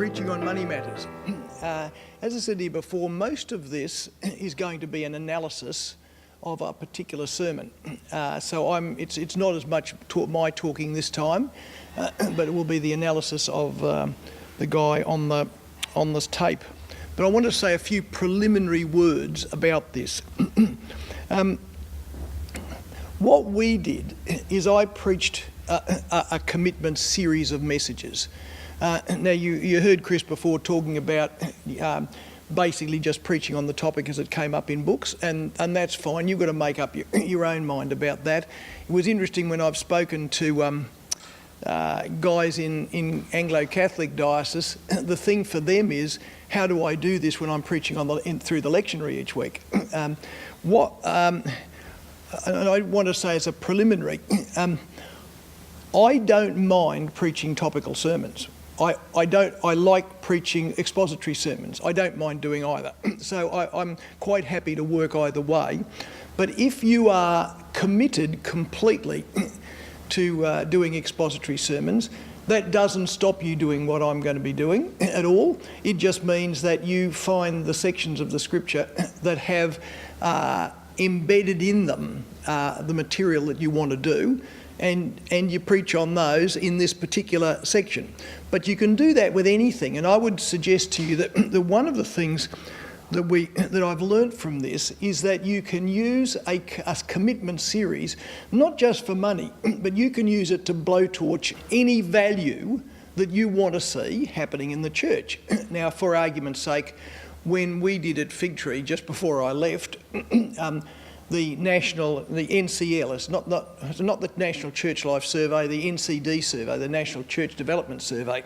preaching on money matters. As I said to you before, most of this is going to be an analysis of a particular sermon. It's not as much my talking this time, but it will be the analysis of the guy on this tape. But I want to say a few preliminary words about this. What we did is I preached a commitment series of messages. Now you heard Chris before talking about basically just preaching on the topic as it came up in books, and that's fine. You've got to make up your own mind about that. It was interesting when I've spoken to guys in Anglo-Catholic diocese, the thing for them is, how do I do this when I'm preaching through the lectionary each week? And I want to say as a preliminary, I don't mind preaching topical sermons. I like preaching expository sermons. I don't mind doing either. So I'm quite happy to work either way. But if you are committed completely to doing expository sermons, that doesn't stop you doing what I'm going to be doing at all. It just means that you find the sections of the scripture that have embedded in them the material that you want to do, and you preach on those in this particular section. But you can do that with anything, and I would suggest to you that one of the things that I've learnt from this is that you can use a commitment series not just for money, but you can use it to blowtorch any value that you want to see happening in the church. Now, for argument's sake, when we did at Fig Tree just before I left, the NCL, it's not the National Church Life Survey, the NCD survey, the National Church Development Survey.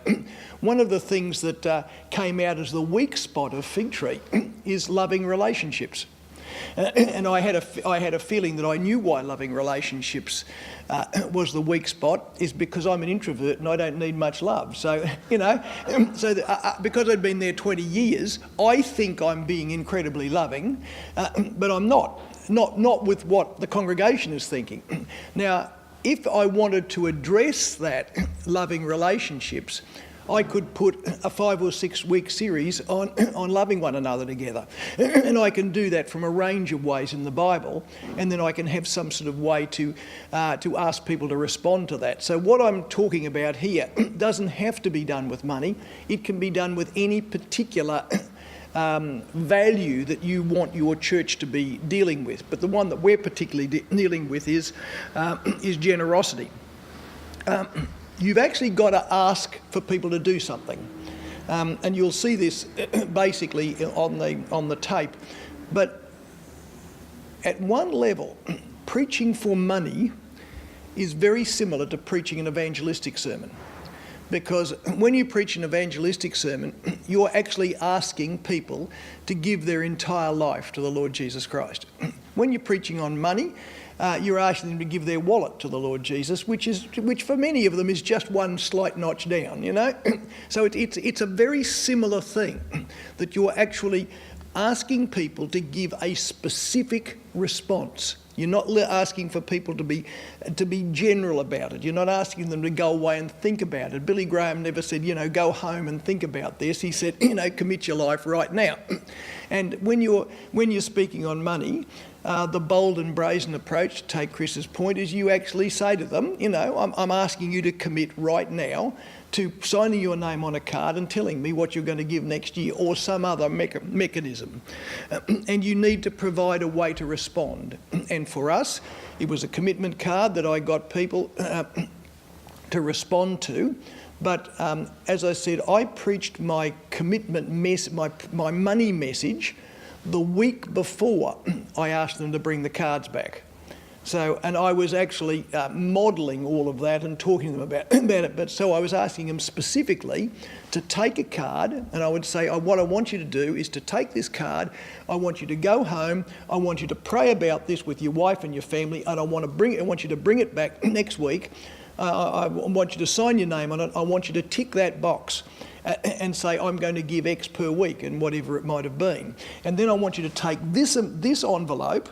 One of the things that came out as the weak spot of Fig Tree is loving relationships. And I had a feeling that I knew why loving relationships was the weak spot, is because I'm an introvert and I don't need much love. So, because I'd been there 20 years, I think I'm being incredibly loving, but I'm not. Not with what the congregation is thinking. Now, if I wanted to address that loving relationships, I could put a 5 or 6 week series on loving one another together. And I can do that from a range of ways in the Bible, and then I can have some sort of way to ask people to respond to that. So what I'm talking about here doesn't have to be done with money. It can be done with any particular value that you want your church to be dealing with. But the one that we're particularly dealing with is generosity. You've actually got to ask for people to do something. And you'll see this basically on the tape. But at one level, preaching for money is very similar to preaching an evangelistic sermon. Because when you preach an evangelistic sermon, you're actually asking people to give their entire life to the Lord Jesus Christ. When you're preaching on money, you're asking them to give their wallet to the Lord Jesus, which for many of them is just one slight notch down, So it's a very similar thing, that you're actually asking people to give a specific response. You're not asking for people to be general about it. You're not asking them to go away and think about it. Billy Graham never said, go home and think about this. He said, commit your life right now. And when you're speaking on money, the bold and brazen approach, to take Chris's point, is you actually say to them, I'm asking you to commit right now to signing your name on a card and telling me what you're going to give next year, or some other mechanism. And you need to provide a way to respond. And for us, it was a commitment card that I got people to respond to. But as I said, I preached my commitment my money message the week before I asked them to bring the cards back. So, and I was actually modelling all of that and talking to them about it. But so I was asking them specifically to take a card, and I would say, what I want you to do is to take this card. I want you to go home. I want you to pray about this with your wife and your family, and I want you to bring it back next week. I want you to sign your name on it. I want you to tick that box and say, I'm going to give X per week, and whatever it might have been. And then I want you to take this envelope,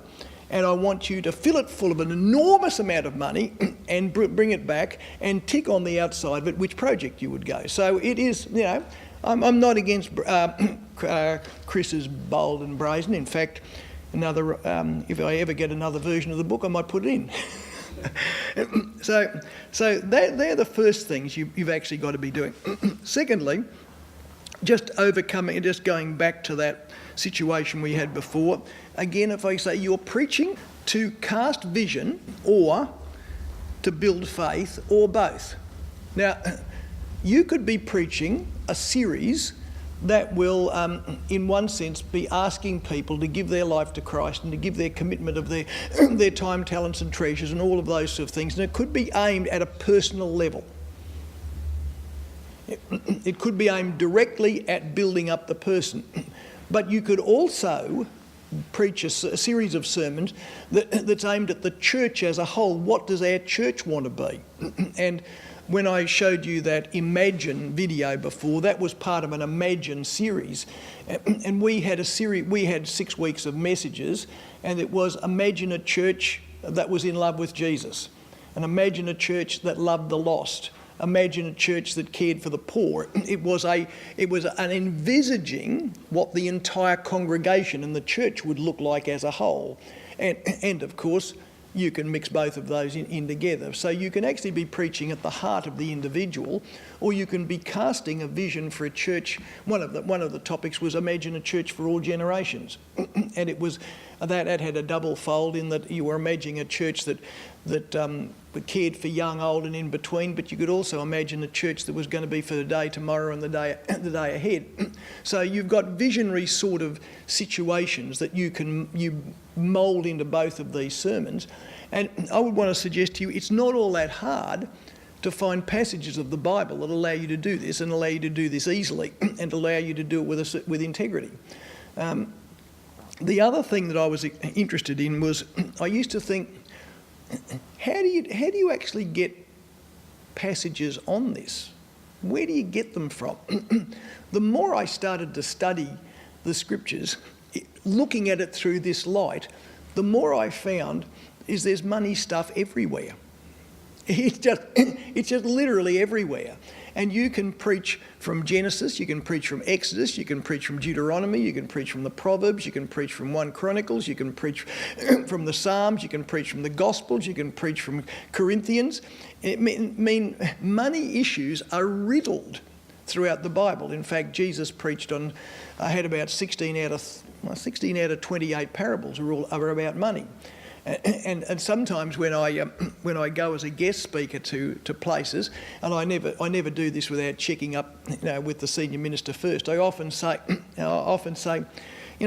and I want you to fill it full of an enormous amount of money and bring it back and tick on the outside of it which project you would go. So it is, I'm not against Chris's bold and brazen. In fact, if I ever get another version of the book, I might put it in. So they're the first things you've actually got to be doing. Secondly, just going back to that situation we had before, again, if I say you're preaching to cast vision or to build faith or both. Now, you could be preaching a series that will, in one sense, be asking people to give their life to Christ and to give their commitment of their time, talents and treasures and all of those sort of things. And it could be aimed at a personal level. It could be aimed directly at building up the person. But you could also preach a series of sermons that's aimed at the church as a whole. What does our church want to be? And when I showed you that Imagine video before, that was part of an Imagine series. And we had 6 weeks of messages, and it was imagine a church that was in love with Jesus, and imagine a church that loved the lost, imagine a church that cared for the poor. It was an envisaging what the entire congregation and the church would look like as a whole. And of course, you can mix both of those in together. So you can actually be preaching at the heart of the individual, or you can be casting a vision for a church. One of the topics was imagine a church for all generations. And it was that had a double fold in that you were imagining a church that cared for young, old and in between, but you could also imagine a church that was going to be for the day tomorrow and the day ahead. So you've got visionary sort of situations that you mould into both of these sermons. And I would want to suggest to you it's not all that hard to find passages of the Bible that allow you to do this and allow you to do this easily and allow you to do it with integrity. The other thing that I was interested in was I used to think, how do you actually get passages on this? Where do you get them from? The more I started to study the scriptures, looking at it through this light, the more I found is there's money stuff everywhere. It's just literally everywhere. And you can preach from Genesis, you can preach from Exodus, you can preach from Deuteronomy, you can preach from the Proverbs, you can preach from 1 Chronicles, you can preach from the Psalms, you can preach from the Gospels, you can preach from Corinthians. Money issues are riddled throughout the Bible. In fact, Jesus preached on, I had about 16 out of 28 parables are about money. And sometimes when I go as a guest speaker to places, and I never do this without checking up, with the senior minister first. I often say,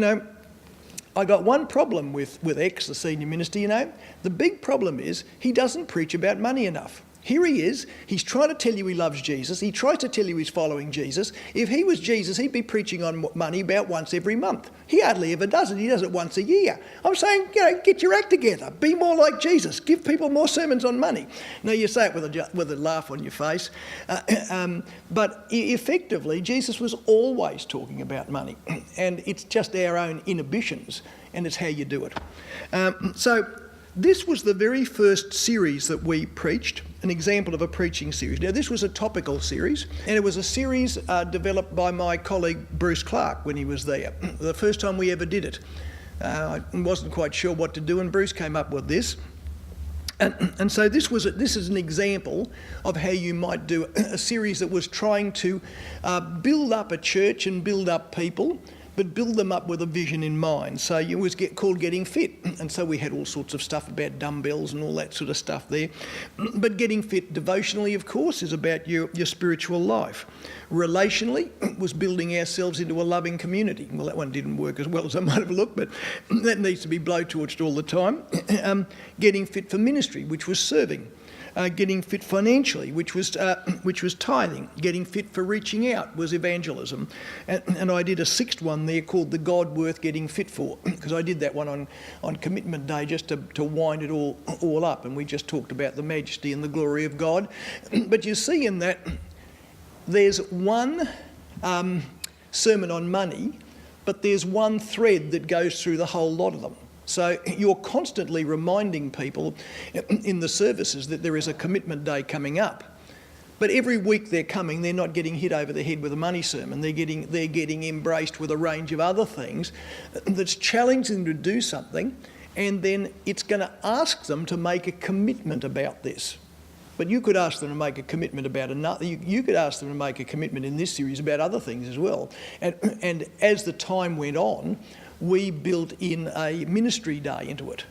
I got one problem with X, the senior minister. The big problem is he doesn't preach about money enough. Here he is, he's trying to tell you he loves Jesus, he tries to tell you he's following Jesus. If he was Jesus, he'd be preaching on money about once every month. He hardly ever does it, he does it once a year. I'm saying, get your act together, be more like Jesus, give people more sermons on money. Now you say it with a laugh on your face, but effectively Jesus was always talking about money, and it's just our own inhibitions, and it's how you do it. So this was the very first series that we preached, an example of a preaching series. Now, this was a topical series, and it was a series developed by my colleague Bruce Clark when he was there. The first time we ever did it. I wasn't quite sure what to do, and Bruce came up with this. And so this is an example of how you might do a series that was trying to build up a church and build up people, but build them up with a vision in mind. So it was called Getting Fit. And so we had all sorts of stuff about dumbbells and all that sort of stuff there. But getting fit devotionally, of course, is about your spiritual life. Relationally was building ourselves into a loving community. Well, that one didn't work as well as I might have looked, but that needs to be blowtorched all the time. Getting fit for ministry, which was serving. Getting fit financially, which was tithing. Getting fit for reaching out was evangelism. And I did a sixth one there called The God Worth Getting Fit For, because I did that one on Commitment Day just to wind it all up, and we just talked about the majesty and the glory of God. But you see in that there's one sermon on money, but there's one thread that goes through the whole lot of them. So you're constantly reminding people in the services that there is a commitment day coming up. But every week they're coming, they're not getting hit over the head with a money sermon. They're getting embraced with a range of other things that's challenging them to do something, and then it's going to ask them to make a commitment about this. But you could ask them to make a commitment about another. You could ask them to make a commitment in this series about other things as well. And as the time went on, we built in a ministry day into it.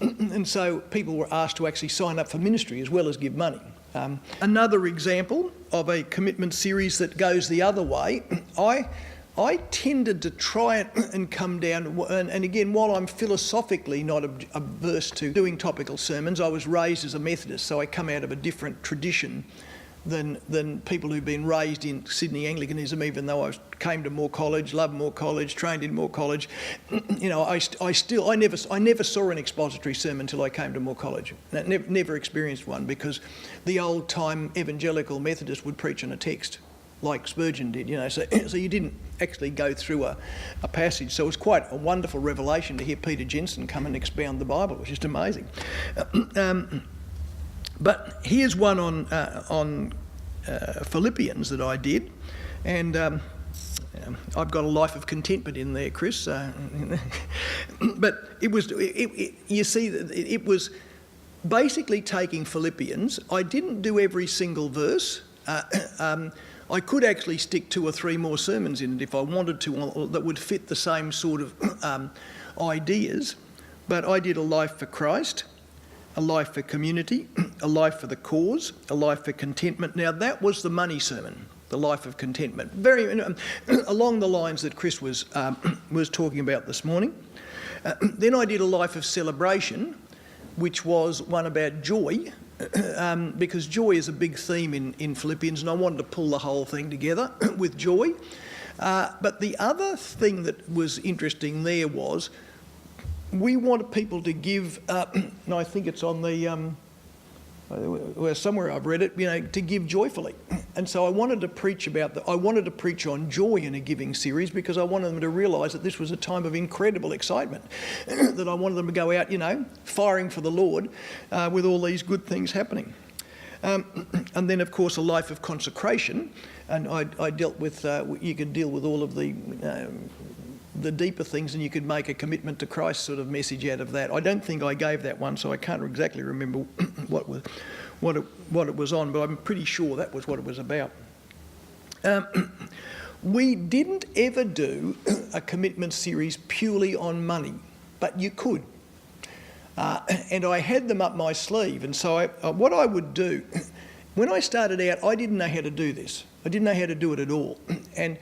And so people were asked to actually sign up for ministry as well as give money. Another example of a commitment series that goes the other way, I tended to try and come down, and again, while I'm philosophically not averse to doing topical sermons, I was raised as a Methodist, so I come out of a different tradition than people who've been raised in Sydney Anglicanism, even though I came to Moore College, loved Moore College, trained in Moore College. You know, I never saw an expository sermon until I came to Moore College. Never experienced one, because the old time evangelical Methodist would preach on a text, like Spurgeon did, you know, so you didn't actually go through a passage. So it was quite a wonderful revelation to hear Peter Jensen come and expound the Bible. It was just amazing. But here's one on Philippians that I did, and I've got a life of contentment in there, Chris. But it was basically taking Philippians. I didn't do every single verse. I could actually stick 2 or 3 more sermons in it if I wanted to that would fit the same sort of ideas. But I did a life for Christ, a life for community, a life for the cause, a life for contentment. Now that was the money sermon, the life of contentment, very along the lines that Chris was talking about this morning. Then I did a life of celebration, which was one about joy, because joy is a big theme in Philippians, and I wanted to pull the whole thing together with joy. But the other thing that was interesting there was we wanted people to give, and I think it's on the, somewhere I've read it, you know, to give joyfully. And so I wanted to preach on joy in a giving series, because I wanted them to realise that this was a time of incredible excitement, that I wanted them to go out, you know, firing for the Lord with all these good things happening. And then, of course, a life of consecration, and I dealt with, you could deal with all of the deeper things, and you could make a commitment to Christ sort of message out of that. I don't think I gave that one, so I can't exactly remember what it was on, but I'm pretty sure that was what it was about. We didn't ever do a commitment series purely on money, but you could. And I had them up my sleeve, and so what I would do, when I started out, I didn't know how to do this. I didn't know how to do it at all. And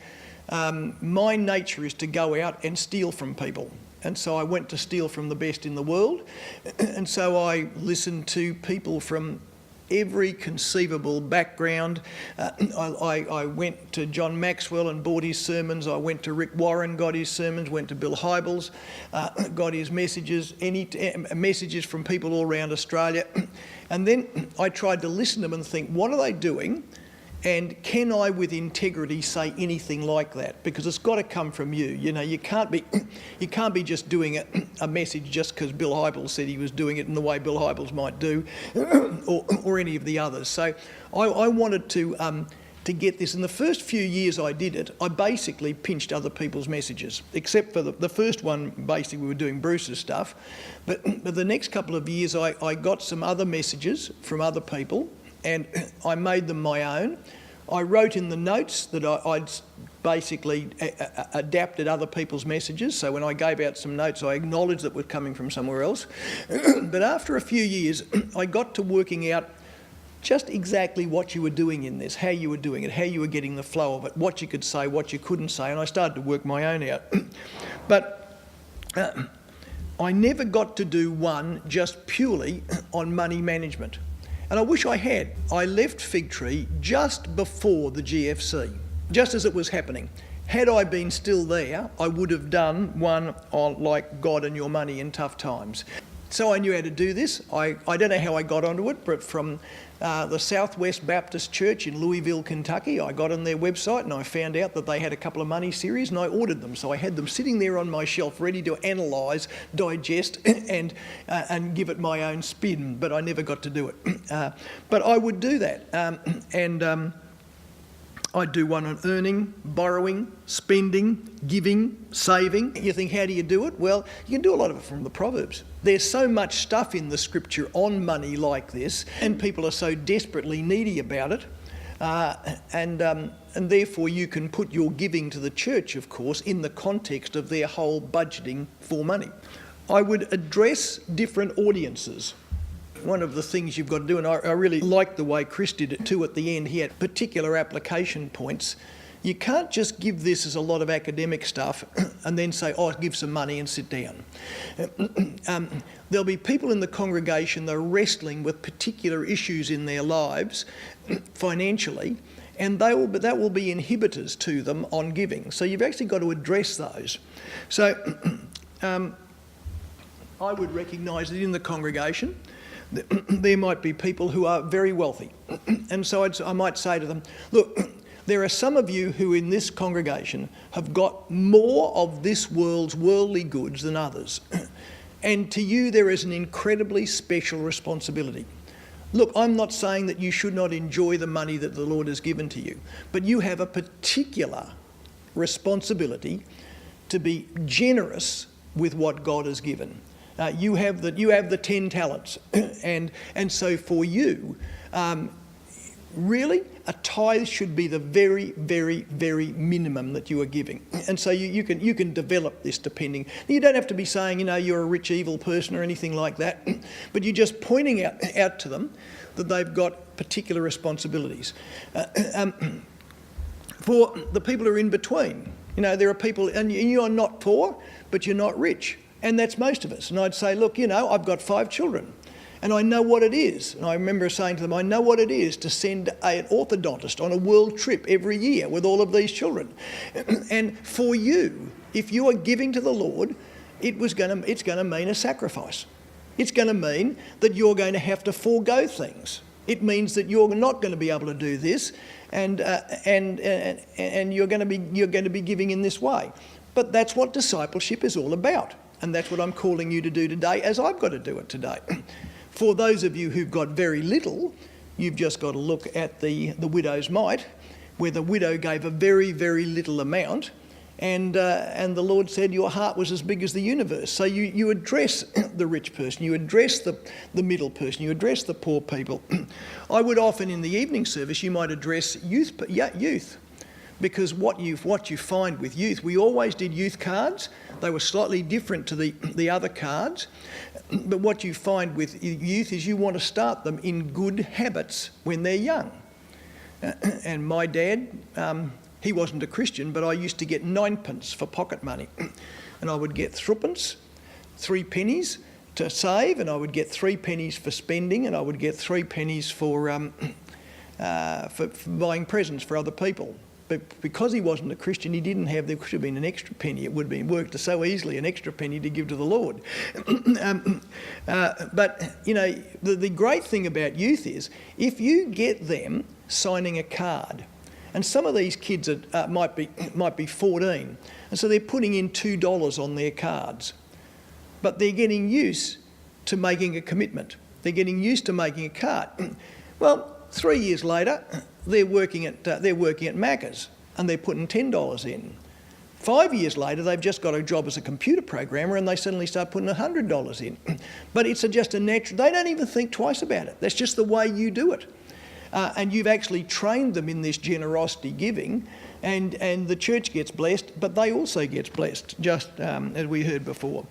my nature is to go out and steal from people. And so I went to steal from the best in the world. And so I listened to people from every conceivable background. I went to John Maxwell and bought his sermons. I went to Rick Warren, got his sermons, went to Bill Hybels, got his messages, messages from people all around Australia. And then I tried to listen to them and think, what are they doing? And can I, with integrity, say anything like that? Because it's got to come from you. You know, you can't be just doing a message just because Bill Hybels said he was doing it in the way Bill Hybels might do, or any of the others. So I wanted to get this. In the first few years I did it, I basically pinched other people's messages, except for the first one. Basically, we were doing Bruce's stuff, but the next couple of years I got some other messages from other people, and I made them my own. I wrote in the notes that I'd basically adapted other people's messages. So when I gave out some notes, I acknowledged that were coming from somewhere else. But after a few years, I got to working out just exactly what you were doing in this, how you were doing it, how you were getting the flow of it, what you could say, what you couldn't say, and I started to work my own out. But I never got to do one just purely on money management. And I wish I had. I left Fig Tree just before the GFC, just as it was happening. Had I been still there, I would have done one on like God and your money in tough times. So I knew how to do this. I don't know how I got onto it, but from the Southwest Baptist Church in Louisville, Kentucky, I got on their website and I found out that they had a couple of money series and I ordered them. So I had them sitting there on my shelf ready to analyse, digest and give it my own spin, but I never got to do it. But I would do that. I'd do one on earning, borrowing, spending, giving, saving. You think, how do you do it? Well, you can do a lot of it from the Proverbs. There's so much stuff in the scripture on money like this, and people are so desperately needy about it. And therefore you can put your giving to the church, of course, in the context of their whole budgeting for money. I would address different audiences. One of the things you've got to do, and I really like the way Chris did it too at the end, he had particular application points. You can't just give this as a lot of academic stuff and then say, oh, give some money and sit down. There'll be people in the congregation that are wrestling with particular issues in their lives financially, and that will be inhibitors to them on giving. So you've actually got to address those. So I would recognise that in the congregation, there might be people who are very wealthy. And so I might say to them, look, there are some of you who in this congregation have got more of this world's worldly goods than others. And to you there is an incredibly special responsibility. Look, I'm not saying that you should not enjoy the money that the Lord has given to you, but you have a particular responsibility to be generous with what God has given. You have the 10 talents, and so for you, really, a tithe should be the very, very, very minimum that you are giving. And so you can develop this depending. You don't have to be saying, you're a rich, evil person or anything like that, but you're just pointing out to them that they've got particular responsibilities. For the people who are in between, there are people, and you're not poor, but you're not rich. And that's most of us. And I'd say, look, I've got 5 children and I know what it is. And I remember saying to them, I know what it is to send an orthodontist on a world trip every year with all of these children. And for you, if you are giving to the Lord, it's going to mean a sacrifice. It's going to mean that you're going to have to forego things. It means that you're not going to be able to do this and you're going to be giving in this way. But that's what discipleship is all about. And that's what I'm calling you to do today, as I've got to do it today. For those of you who've got very little, you've just got to look at the widow's mite, where the widow gave a very, very little amount, and the Lord said your heart was as big as the universe. So you address the rich person, you address the middle person, you address the poor people. I would often, in the evening service, you might address youth. Because what you find with youth, we always did youth cards. They were slightly different to the other cards. But what you find with youth is you want to start them in good habits when they're young. And my dad, he wasn't a Christian, but I used to get 9pence for pocket money. And I would get 3pence, 3 pennies to save, and I would get 3 pennies for spending, and I would get 3 pennies for buying presents for other people. But because he wasn't a Christian, there should have been an extra penny. It would have been worked so easily, an extra penny to give to the Lord. But the great thing about youth is, if you get them signing a card, and some of these kids might be 14, and so they're putting in $2 on their cards, but they're getting used to making a commitment. They're getting used to making a card. Well, 3 years later, they're working at Macca's and they're putting $10 in. 5 years later, they've just got a job as a computer programmer and they suddenly start putting $100 in. But it's just a natural, they don't even think twice about it. That's just the way you do it. And you've actually trained them in this generosity giving, and the church gets blessed, but they also get blessed, just as we heard before.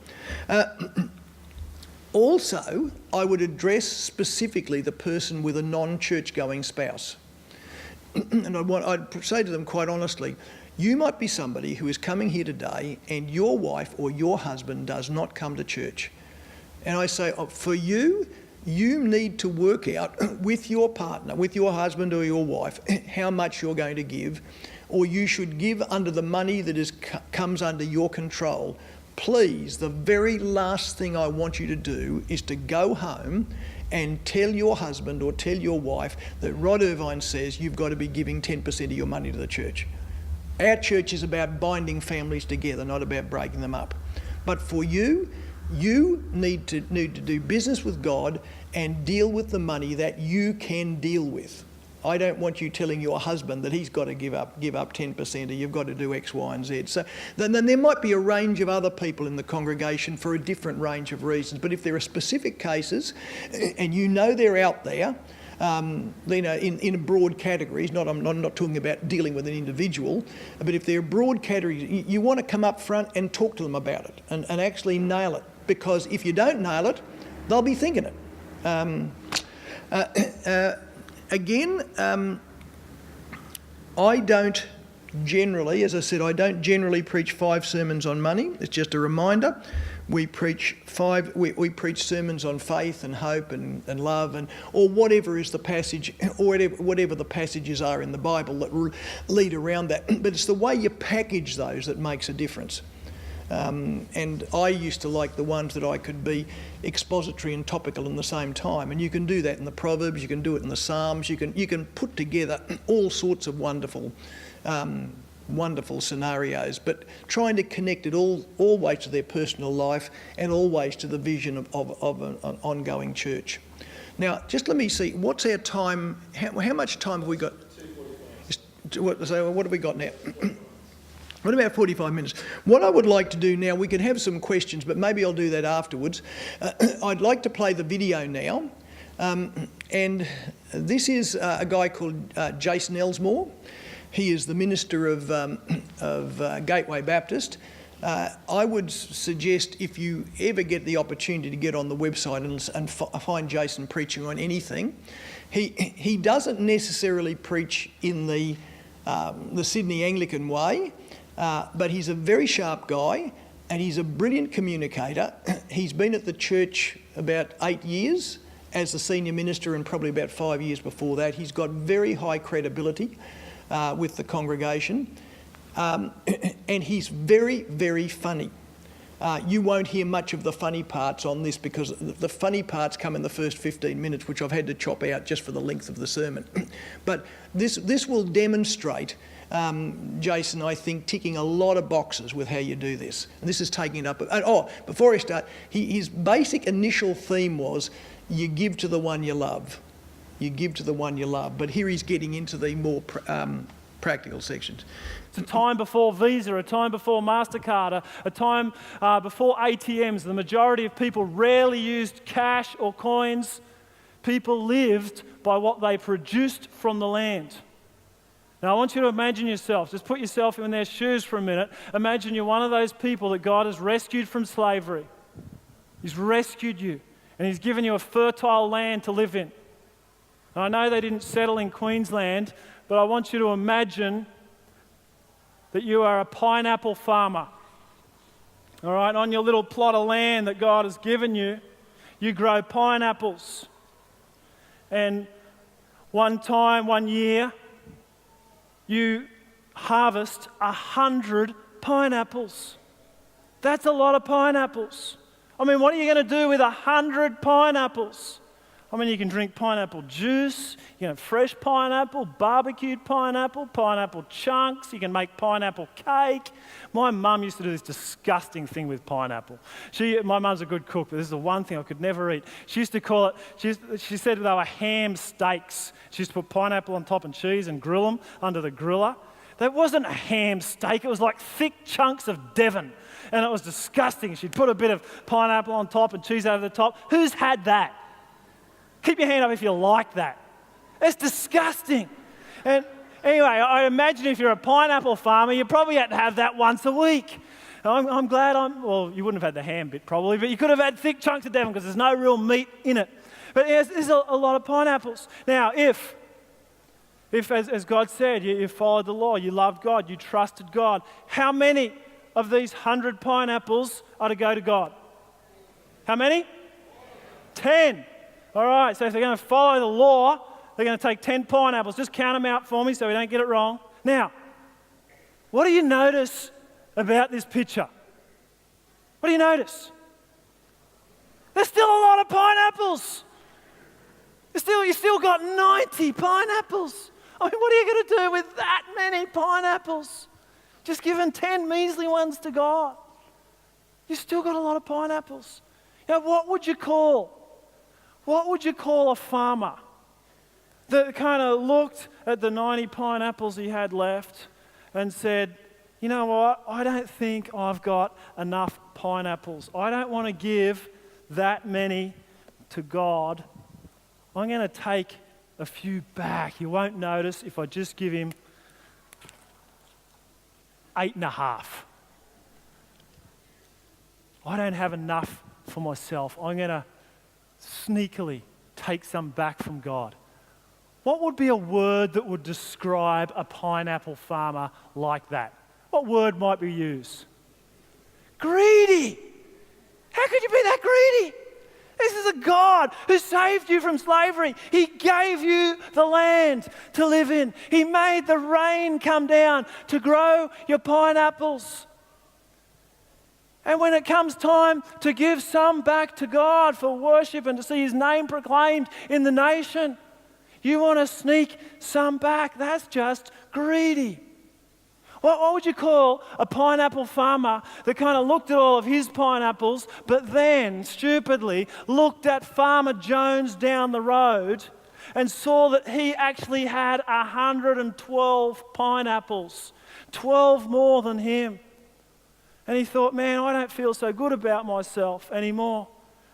Also, I would address specifically the person with a non-church going spouse. And I'd say to them quite honestly, you might be somebody who is coming here today and your wife or your husband does not come to church. And I say, for you, you need to work out with your partner, with your husband or your wife, how much you're going to give, or you should give under the money that comes under your control. please, the very last thing I want you to do is to go home and tell your husband or tell your wife that Rod Irvine says you've got to be giving 10% of your money to the church. Our church is about binding families together, not about breaking them up. But for you, you need to do business with God and deal with the money that you can deal with. I don't want you telling your husband that he's got to give up 10% or you've got to do X, Y and Z. So then there might be a range of other people in the congregation for a different range of reasons. But if there are specific cases and you know they're out there, in broad categories, I'm not talking about dealing with an individual, but if they're broad categories, you want to come up front and talk to them about it and actually nail it. Because if you don't nail it, they'll be thinking it. I don't generally, as I said, I don't generally preach 5 sermons on money. It's just a reminder. We preach we preach sermons on faith and hope and love or whatever is the passage, or whatever the passages are in the Bible that lead around that. But it's the way you package those that makes a difference. And I used to like the ones that I could be expository and topical in the same time. And you can do that in the Proverbs, you can do it in the Psalms, you can put together all sorts of wonderful scenarios, but trying to connect it always to their personal life and always to the vision of an ongoing church. Now, just let me see, what's our time? How much time have we got? 2:45. So what have we got now? What about 45 minutes? What I would like to do now, we can have some questions, but maybe I'll do that afterwards. I'd like to play the video now. And this is a guy called Jason Elsmore. He is the minister of Gateway Baptist. I would suggest if you ever get the opportunity to get on the website and find Jason preaching on anything, he doesn't necessarily preach in the Sydney Anglican way. But he's a very sharp guy and he's a brilliant communicator. He's been at the church about 8 years as the senior minister and probably about 5 years before that. He's got very high credibility with the congregation and he's very, very funny. You won't hear much of the funny parts on this because the funny parts come in the first 15 minutes, which I've had to chop out just for the length of the sermon. But this will demonstrate Jason, I think, ticking a lot of boxes with how you do this. And this is taking it up. Before I start, his basic initial theme was, you give to the one you love. You give to the one you love. But here he's getting into the more practical sections. It's a time before Visa, a time before MasterCard, a time before ATMs. The majority of people rarely used cash or coins. People lived by what they produced from the land. Now, I want you to imagine yourself, just put yourself in their shoes for a minute. Imagine you're one of those people that God has rescued from slavery. He's rescued you, and He's given you a fertile land to live in. Now, I know they didn't settle in Queensland, but I want you to imagine that you are a pineapple farmer. All right, on your little plot of land that God has given you, you grow pineapples. And one year, you harvest 100 pineapples. That's a lot of pineapples. I mean, what are you going to do with 100 pineapples? I mean, you can drink pineapple juice, you can have fresh pineapple, barbecued pineapple, pineapple chunks, you can make pineapple cake. My mum used to do this disgusting thing with pineapple. My mum's a good cook, but this is the one thing I could never eat. She used to call it, she said they were ham steaks. She used to put pineapple on top and cheese and grill them under the griller. That wasn't a ham steak, it was like thick chunks of Devon. And it was disgusting. She'd put a bit of pineapple on top and cheese over the top. Who's had that? Keep your hand up if you like that. It's disgusting. And anyway, I imagine if you're a pineapple farmer, you probably had to have that once a week. I'm glad well, you wouldn't have had the ham bit probably, but you could have had thick chunks of Devon because there's no real meat in it. But there's a lot of pineapples. Now, if as God said, you followed the law, you loved God, you trusted God, how many of these 100 pineapples are to go to God? How many? 10. All right, so if they're going to follow the law, they're going to take 10 pineapples. Just count them out for me so we don't get it wrong. Now, what do you notice about this picture? What do you notice? There's still a lot of pineapples. You still got 90 pineapples. I mean, what are you going to do with that many pineapples? Just giving 10 measly ones to God. You still got a lot of pineapples. You know, what would you call a farmer that kind of looked at the 90 pineapples he had left and said, you know what, I don't think I've got enough pineapples. I don't want to give that many to God. I'm going to take a few back. You won't notice if I just give him 8.5. I don't have enough for myself. I'm going to sneakily take some back from God. What would be a word that would describe a pineapple farmer like that? What word might we use? Greedy. How could you be that greedy? This is a God who saved you from slavery. He gave you the land to live in. He made the rain come down to grow your pineapples. And when it comes time to give some back to God for worship and to see His name proclaimed in the nation, you want to sneak some back. That's just greedy. What would you call a pineapple farmer that kind of looked at all of his pineapples, but then, stupidly, looked at Farmer Jones down the road and saw that he actually had 112 pineapples, 12 more than him. And he thought, man, I don't feel so good about myself anymore.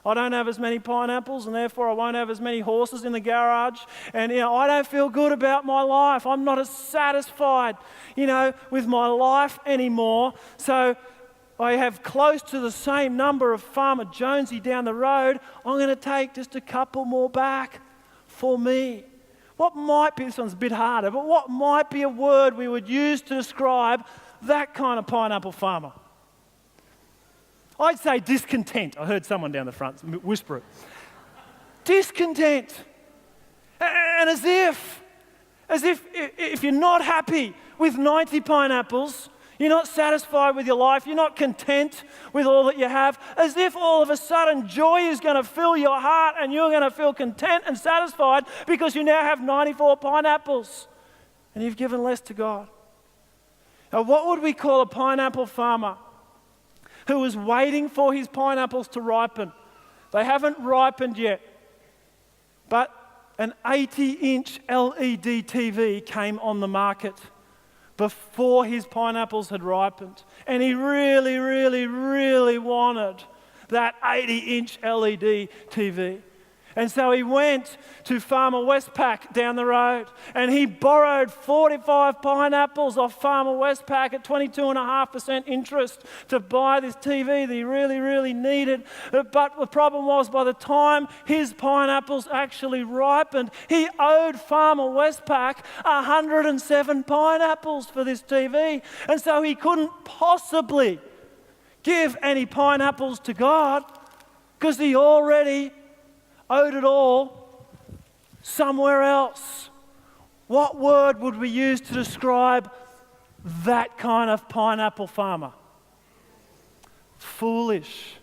I don't have as many pineapples, and therefore I won't have as many horses in the garage. And, I don't feel good about my life. I'm not as satisfied, with my life anymore. So I have close to the same number of Farmer Jonesy down the road. I'm going to take just a couple more back for me. What might be, this one's a bit harder, but what might be a word we would use to describe that kind of pineapple farmer? I'd say discontent. I heard someone down the front whisper it. Discontent. And as if you're not happy with 90 pineapples, you're not satisfied with your life, you're not content with all that you have, as if all of a sudden joy is going to fill your heart and you're going to feel content and satisfied because you now have 94 pineapples and you've given less to God. Now, what would we call a pineapple farmer who was waiting for his pineapples to ripen? They haven't ripened yet, but an 80-inch LED TV came on the market before his pineapples had ripened. And he really, really, really wanted that 80-inch LED TV. And so he went to Farmer Westpac down the road and he borrowed 45 pineapples off Farmer Westpac at 22.5% interest to buy this TV that he really, really needed. But the problem was, by the time his pineapples actually ripened, he owed Farmer Westpac 107 pineapples for this TV. And so he couldn't possibly give any pineapples to God because he already owed it all somewhere else. What word would we use to describe that kind of pineapple farmer? Foolish.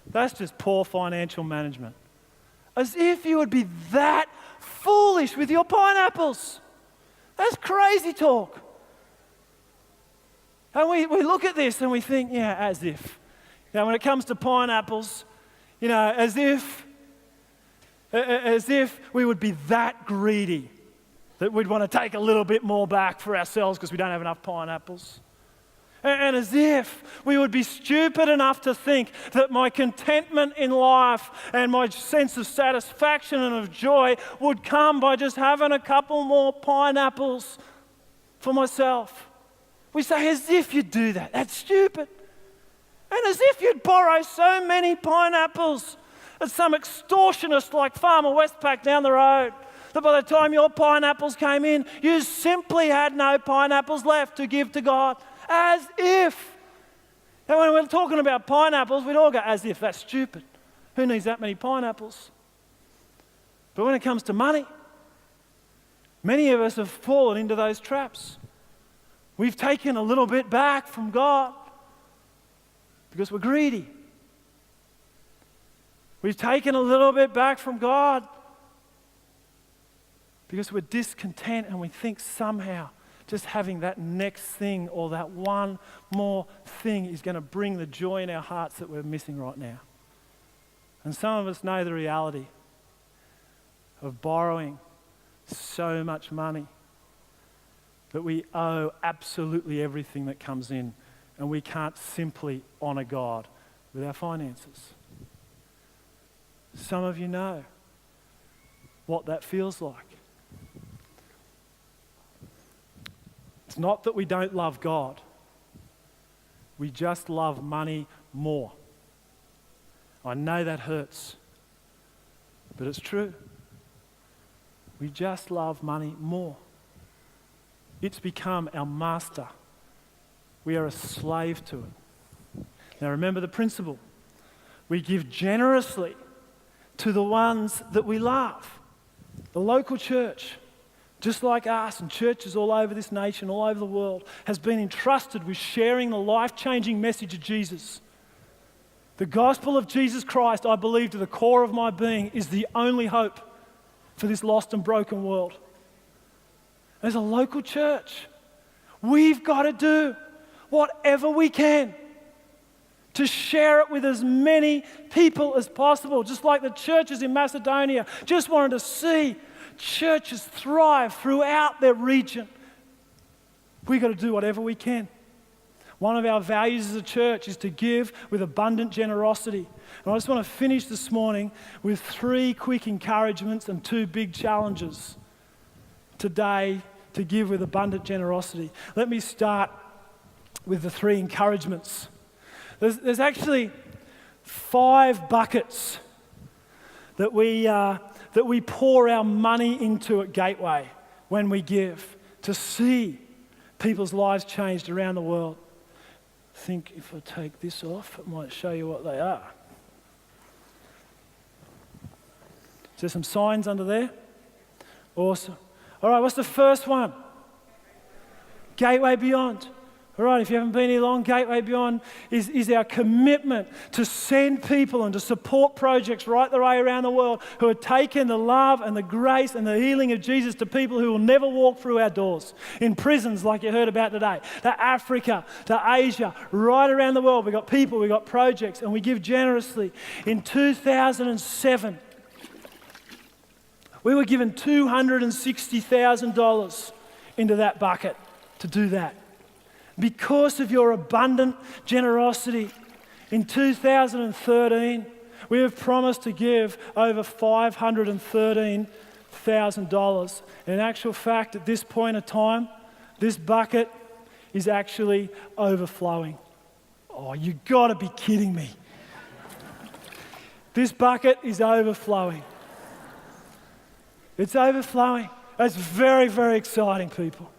That's just poor financial management. As if you would be that foolish with your pineapples. That's crazy talk. And we look at this and we think, as if. When it comes to pineapples, as if we would be that greedy that we'd want to take a little bit more back for ourselves because we don't have enough pineapples. And as if we would be stupid enough to think that my contentment in life and my sense of satisfaction and of joy would come by just having a couple more pineapples for myself. We say, as if you'd do that. That's stupid. And as if you'd borrow so many pineapples at some extortionist like Farmer Westpac down the road, that by the time your pineapples came in, you simply had no pineapples left to give to God. As if. And when we're talking about pineapples, we'd all go, as if. That's stupid. Who needs that many pineapples? But when it comes to money, many of us have fallen into those traps. We've taken a little bit back from God because we're greedy. We've taken a little bit back from God because we're discontent and we think somehow just having that next thing or that one more thing is going to bring the joy in our hearts that we're missing right now. And some of us know the reality of borrowing so much money that we owe absolutely everything that comes in, and we can't simply honor God with our finances. Some of you know what that feels like. It's not that we don't love God. We just love money more. I know that hurts, but it's true. We just love money more. It's become our master. We are a slave to it. Now remember the principle. We give generously to the ones that we love. The local church, just like us and churches all over this nation, all over the world, has been entrusted with sharing the life-changing message of Jesus. The gospel of Jesus Christ, I believe to the core of my being, is the only hope for this lost and broken world. As a local church, we've got to do whatever we can to share it with as many people as possible. Just like the churches in Macedonia just wanted to see churches thrive throughout their region. We've got to do whatever we can. One of our values as a church is to give with abundant generosity. And I just want to finish this morning with 3 quick encouragements and 2 big challenges today to give with abundant generosity. Let me start with the 3 encouragements. There's actually 5 buckets that we pour our money into at Gateway when we give to see people's lives changed around the world. I think if I take this off, it might show you what they are. Is there some signs under there? Awesome. All right, what's the first one? Gateway Beyond. All right, if you haven't been here long, Gateway Beyond is our commitment to send people and to support projects right the way around the world who are taking the love and the grace and the healing of Jesus to people who will never walk through our doors. In prisons, like you heard about today, to Africa, to Asia, right around the world. We've got people, we've got projects, and we give generously. In 2007, we were given $260,000 into that bucket to do that. Because of your abundant generosity, in 2013, we have promised to give over $513,000. In actual fact, at this point of time, this bucket is actually overflowing. Oh, you gotta be kidding me. This bucket is overflowing. It's overflowing. It's very, very exciting, people.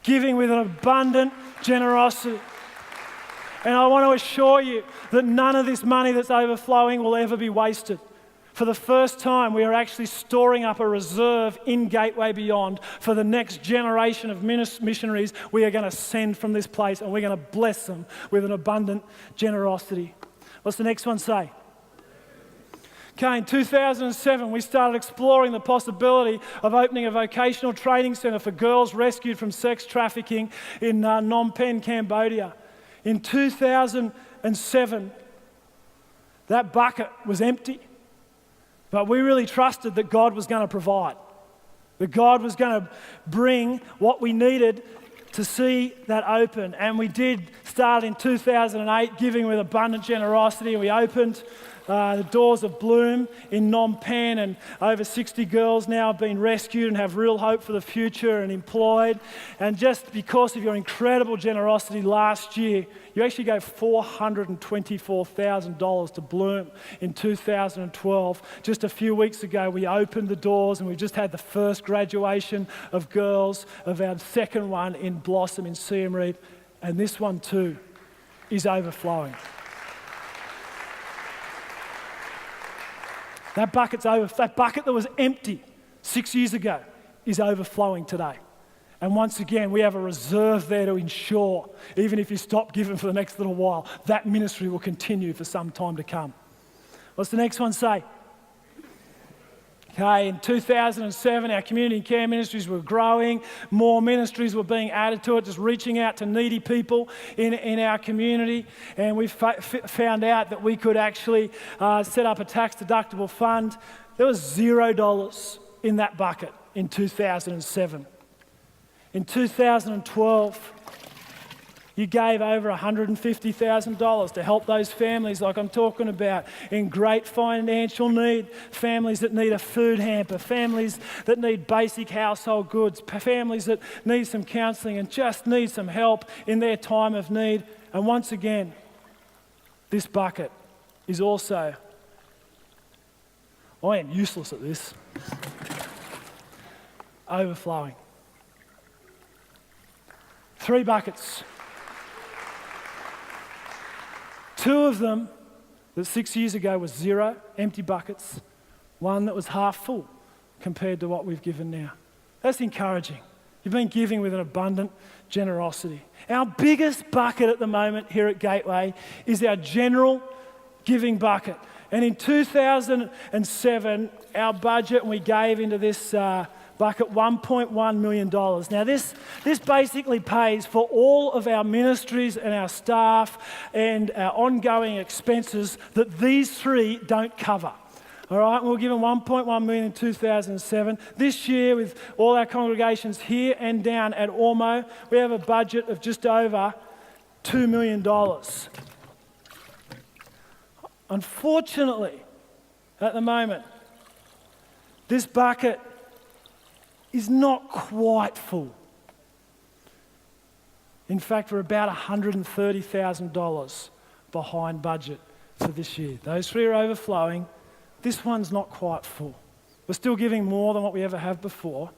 Giving with an abundant generosity. And I want to assure you that none of this money that's overflowing will ever be wasted. For the first time, we are actually storing up a reserve in Gateway Beyond for the next generation of missionaries we are going to send from this place, and we're going to bless them with an abundant generosity. What's the next one say? Okay, in 2007, we started exploring the possibility of opening a vocational training centre for girls rescued from sex trafficking in Phnom Penh, Cambodia. In 2007, that bucket was empty, but we really trusted that God was going to provide, that God was going to bring what we needed to see that open. And we did start in 2008 giving with abundant generosity, and we opened the doors of Bloom in Phnom Penh, and over 60 girls now have been rescued and have real hope for the future and employed. And just because of your incredible generosity last year, you actually gave $424,000 to Bloom in 2012. Just a few weeks ago, we opened the doors and we just had the first graduation of girls of our second one in Blossom in Siem Reap. And this one too is overflowing. That bucket that was empty 6 years ago is overflowing today. And once again, we have a reserve there to ensure, even if you stop giving for the next little while, that ministry will continue for some time to come. What's the next one say? Okay, in 2007, our community care ministries were growing. More ministries were being added to it, just reaching out to needy people in our community. And we found out that we could actually set up a tax-deductible fund. There was $0 in that bucket in 2007. In 2012, you gave over $150,000 to help those families like I'm talking about in great financial need, families that need a food hamper, families that need basic household goods, families that need some counselling and just need some help in their time of need. And once again, this bucket is also, I am useless at this, overflowing. 3 buckets. 2 of them that 6 years ago was 0, empty buckets. 1 that was half full compared to what we've given now. That's encouraging. You've been giving with an abundant generosity. Our biggest bucket at the moment here at Gateway is our general giving bucket. And in 2007, our budget, and we gave into this bucket $1.1 million. Now this basically pays for all of our ministries and our staff and our ongoing expenses that these 3 don't cover. All right, we were given $1.1 million in 2007. This year, with all our congregations here and down at Ormo, we have a budget of just over $2 million. Unfortunately, at the moment, this bucket is not quite full. In fact, we're about $130,000 behind budget for this year. Those 3 are overflowing. This one's not quite full. We're still giving more than what we ever have before,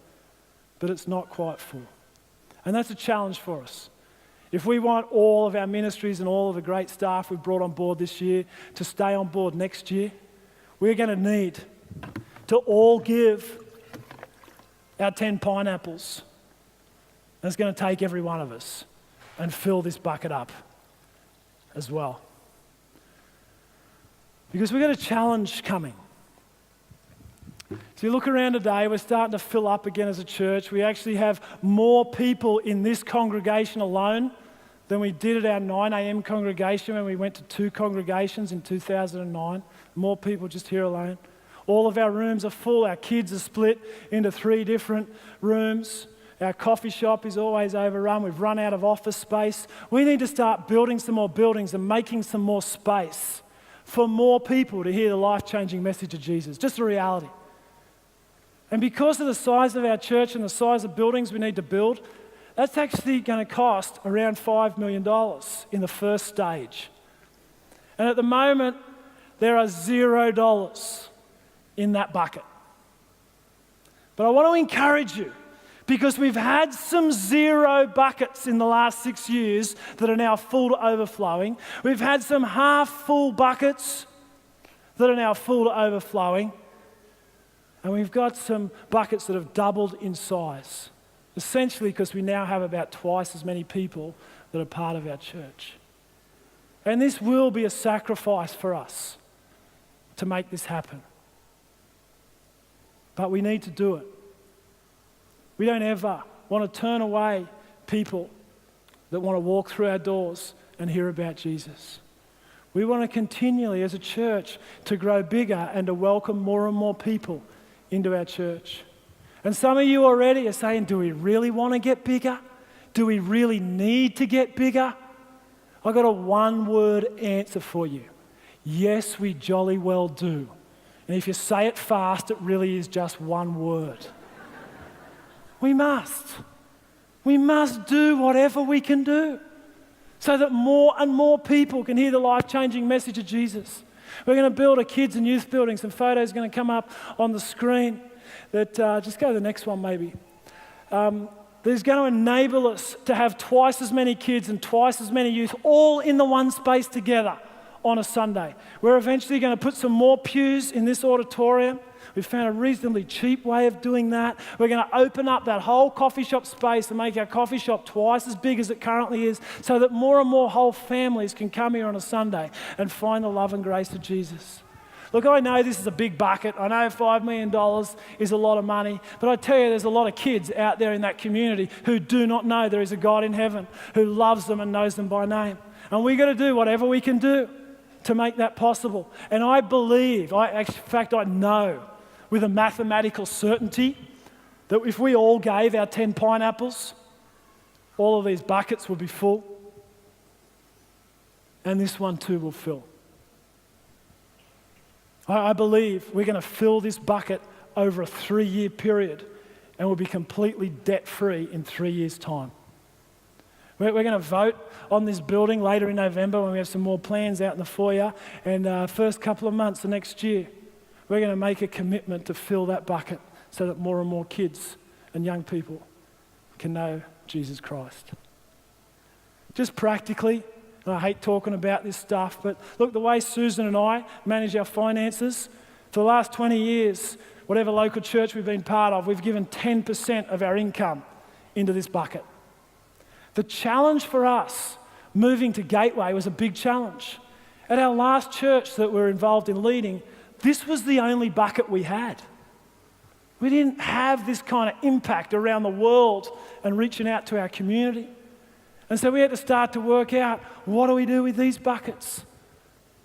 but it's not quite full. And that's a challenge for us. If we want all of our ministries and all of the great staff we've brought on board this year to stay on board next year, we're going to need to all give our 10 pineapples. And it's going to take every one of us and fill this bucket up as well. Because we've got a challenge coming. So you look around today, we're starting to fill up again as a church. We actually have more people in this congregation alone than we did at our 9 a.m. congregation when we went to 2 congregations in 2009. More people just here alone. All of our rooms are full. Our kids are split into 3 different rooms. Our coffee shop is always overrun. We've run out of office space. We need to start building some more buildings and making some more space for more people to hear the life-changing message of Jesus. Just a reality. And because of the size of our church and the size of buildings we need to build, that's actually going to cost around $5 million in the first stage. And at the moment, there are $0 in that bucket. But I want to encourage you, because we've had some 0 buckets in the last 6 years that are now full to overflowing. We've had some half-full buckets that are now full to overflowing. And we've got some buckets that have doubled in size, essentially because we now have about twice as many people that are part of our church. And this will be a sacrifice for us to make this happen. But we need to do it. We don't ever want to turn away people that want to walk through our doors and hear about Jesus. We want to continually, as a church, to grow bigger and to welcome more and more people into our church. And some of you already are saying, do we really want to get bigger? Do we really need to get bigger? I've got a 1-word answer for you. Yes, we jolly well do. And if you say it fast, it really is just 1 word. We must. We must do whatever we can do so that more and more people can hear the life-changing message of Jesus. We're going to build a kids and youth building. Some photos are going to come up on the screen. Just go to the next one maybe. That is going to enable us to have twice as many kids and twice as many youth all in the one space together on a Sunday. We're eventually going to put some more pews in this auditorium. We've found a reasonably cheap way of doing that. We're going to open up that whole coffee shop space and make our coffee shop twice as big as it currently is so that more and more whole families can come here on a Sunday and find the love and grace of Jesus. Look, I know this is a big bucket. I know $5 million is a lot of money. But I tell you, there's a lot of kids out there in that community who do not know there is a God in heaven who loves them and knows them by name. And we've got to do whatever we can do to make that possible. And I believe, in fact, I know with a mathematical certainty that if we all gave our 10 pineapples, all of these buckets would be full. And this one too will fill. I believe we're going to fill this bucket over a 3-year period and we'll be completely debt-free in 3 years' time. We're going to vote on this building later in November when we have some more plans out in the foyer, and first couple of months of next year, we're going to make a commitment to fill that bucket so that more and more kids and young people can know Jesus Christ. Just practically, and I hate talking about this stuff, but look, the way Susan and I manage our finances, for the last 20 years, whatever local church we've been part of, we've given 10% of our income into this bucket. The challenge for us moving to Gateway was a big challenge. At our last church that we're involved in leading, this was the only bucket we had. We didn't have this kind of impact around the world and reaching out to our community. And so we had to start to work out, what do we do with these buckets?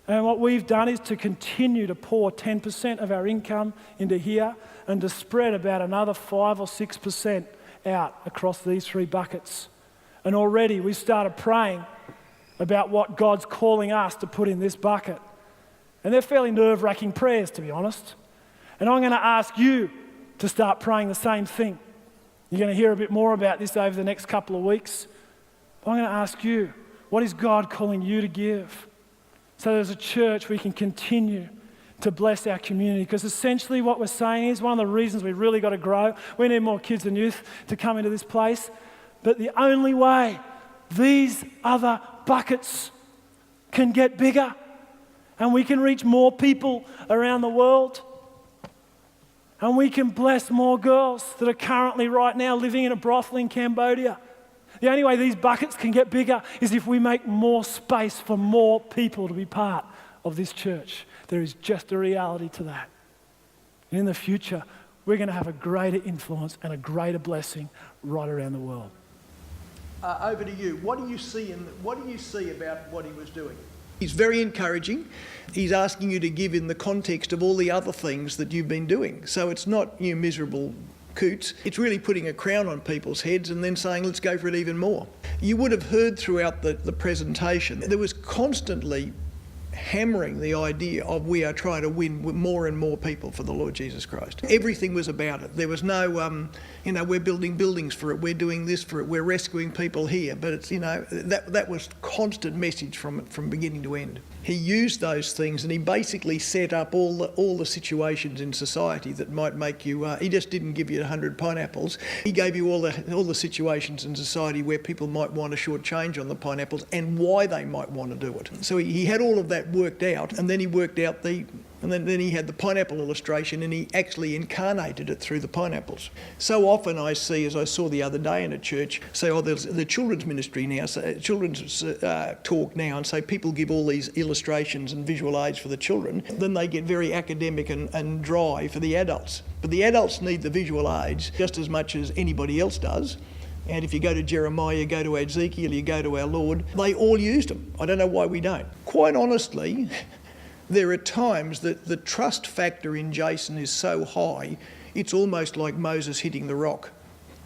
And what we've done is to continue to pour 10% of our income into here and to spread about another 5 or 6% out across these 3 buckets. And already we started praying about what God's calling us to put in this bucket. And they're fairly nerve-wracking prayers, to be honest. And I'm going to ask you to start praying the same thing. You're going to hear a bit more about this over the next couple of weeks. I'm going to ask you, what is God calling you to give? So that as a church we can continue to bless our community. Because essentially what we're saying is, one of the reasons we really got to grow, we need more kids and youth to come into this place. But the only way these other buckets can get bigger and we can reach more people around the world and we can bless more girls that are currently right now living in a brothel in Cambodia. The only way these buckets can get bigger is if we make more space for more people to be part of this church. There is just a reality to that. And in the future, we're going to have a greater influence and a greater blessing right around the world. Over to you. What do you see about what he was doing? He's very encouraging. He's asking you to give in the context of all the other things that you've been doing. So it's not you miserable coots. It's really putting a crown on people's heads and then saying, let's go for it even more. You would have heard throughout the presentation, there was constantly hammering the idea of we are trying to win more and more people for the Lord Jesus Christ. Everything was about it. There was no, we're building buildings for it, we're doing this for it, we're rescuing people here. But it's, that was constant message from beginning to end. He used those things and he basically set up all the situations in society that might make you, he just didn't give you 100 pineapples. He gave you all the situations in society where people might want a short change on the pineapples and why they might want to do it. So he had all of that worked out, and then he worked out then he had the pineapple illustration and he actually incarnated it through the pineapples. So often I see, as I saw the other day in a church, say, there's the children's ministry now, children's talk now, and say people give all these illustrations and visual aids for the children, then they get very academic and dry for the adults. But the adults need the visual aids just as much as anybody else does. And if you go to Jeremiah, you go to Ezekiel, you go to our Lord, they all used them. I don't know why we don't. Quite honestly, there are times that the trust factor in Jason is so high, it's almost like Moses hitting the rock.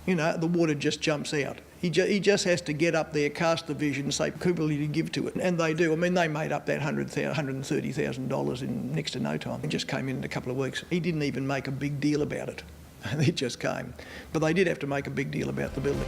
The water just jumps out. He just has to get up there, cast the vision, and say, who will you give to it? And they do. I mean, they made up that $130,000 in next to no time. It just came in a couple of weeks. He didn't even make a big deal about it. It just came. But they did have to make a big deal about the building.